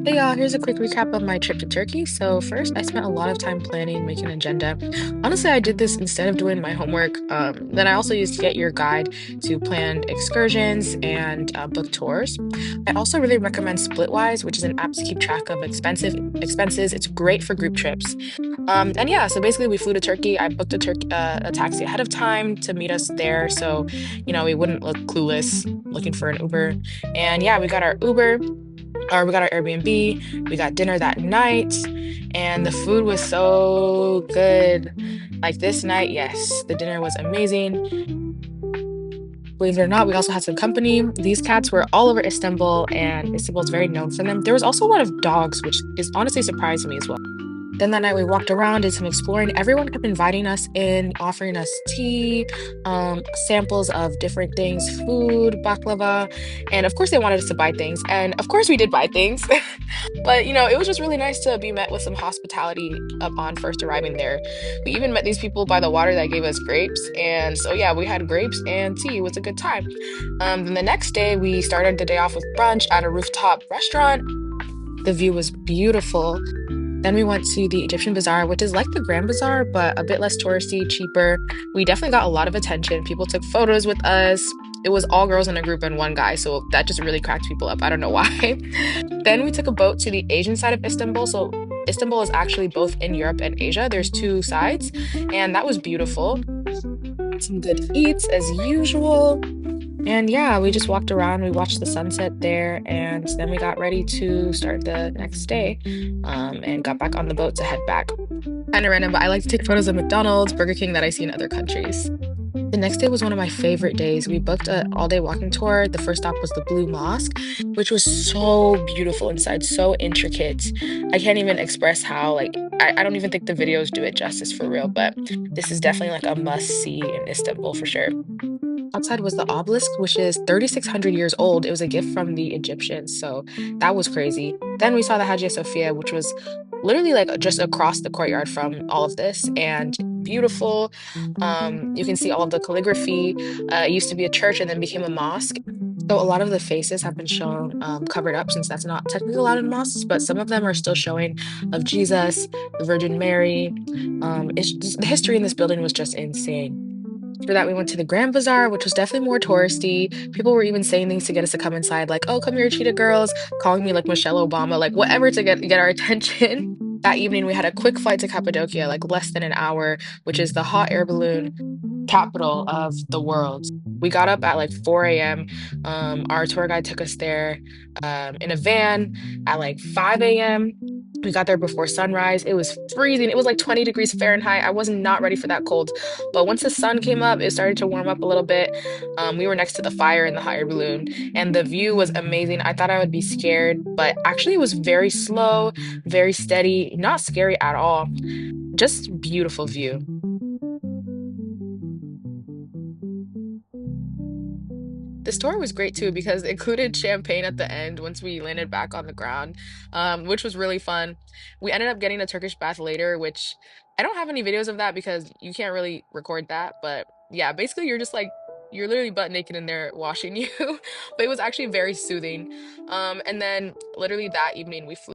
Hey y'all, here's a quick recap of my trip to Turkey. So first, I spent a lot of time planning, making an agenda. Honestly, I did this instead of doing my homework. Then I also used Get Your Guide to plan excursions and book tours. I also really recommend Splitwise, which is an app to keep track of expensive expenses. It's great for group trips. And yeah, so basically we flew to Turkey. I booked a taxi ahead of time to meet us there, so we wouldn't look clueless looking for an Uber. And yeah, we got our Uber or we got our Airbnb, we got dinner that night, and the food was so good. Like this night, yes, the dinner was amazing. Believe it or not, we also had some company. These cats were all over Istanbul, and Istanbul is very known for them. There was also a lot of dogs, which is honestly surprised me as well. Then that night we walked around, did some exploring. Everyone kept inviting us in, offering us tea, samples of different things, food, baklava, and of course they wanted us to buy things. And of course we did buy things. But it was just really nice to be met with some hospitality upon first arriving there. We even met these people by the water that gave us grapes. And so yeah, we had grapes and tea. It was a good time. Then the next day we started the day off with brunch at a rooftop restaurant. The view was beautiful. Then we went to the Egyptian Bazaar, which is like the Grand Bazaar, but a bit less touristy, cheaper. We definitely got a lot of attention. People took photos with us. It was all girls in a group and one guy, so that just really cracked people up. I don't know why. Then we took a boat to the Asian side of Istanbul. So Istanbul is actually both in Europe and Asia. There's two sides, and that was beautiful. Some good eats as usual. And yeah, we just walked around, we watched the sunset there, and then we got ready to start the next day, and got back on the boat to head back. Kind of random, but I like to take photos of McDonald's, Burger King that I see in other countries. The next day was one of my favorite days. We booked an all-day walking tour. The first stop was the Blue Mosque, which was so beautiful inside, so intricate. I can't even express how, like, I don't even think the videos do it justice for real, but this is definitely like a must-see in Istanbul for sure. Outside was the obelisk, which is 3,600 years old. It was a gift from the Egyptians, so that was crazy. Then we saw the Hagia Sophia, which was literally like just across the courtyard from all of this, and beautiful. You can see all of the calligraphy. It used to be a church and then became a mosque. So a lot of the faces have been shown covered up since that's not technically allowed in mosques, but some of them are still showing of Jesus, the Virgin Mary. It's just, the history in this building was just insane. After that, we went to the Grand Bazaar, which was definitely more touristy. People were even saying things to get us to come inside, like, "Oh, come here, cheetah girls," calling me like Michelle Obama, like whatever to get our attention. That evening, we had a quick flight to Cappadocia, like less than an hour, which is the hot air balloon capital of the world. We got up at like 4 a.m. Our tour guide took us there in a van at like 5 a.m. We got there before sunrise. It was freezing. It was like 20 degrees Fahrenheit. I was not ready for that cold. But once the sun came up, it started to warm up a little bit. We were next to the fire in the hot air balloon, and the view was amazing. I thought I would be scared, but actually, it was very slow, very steady, not scary at all. Just beautiful view. The store was great too because it included champagne at the end once we landed back on the ground, which was really fun. We ended up getting a Turkish bath later, which I don't have any videos of that because you can't really record that. But yeah, basically you're just like you're literally butt naked in there washing you, but it was actually very soothing. And then literally that evening we flew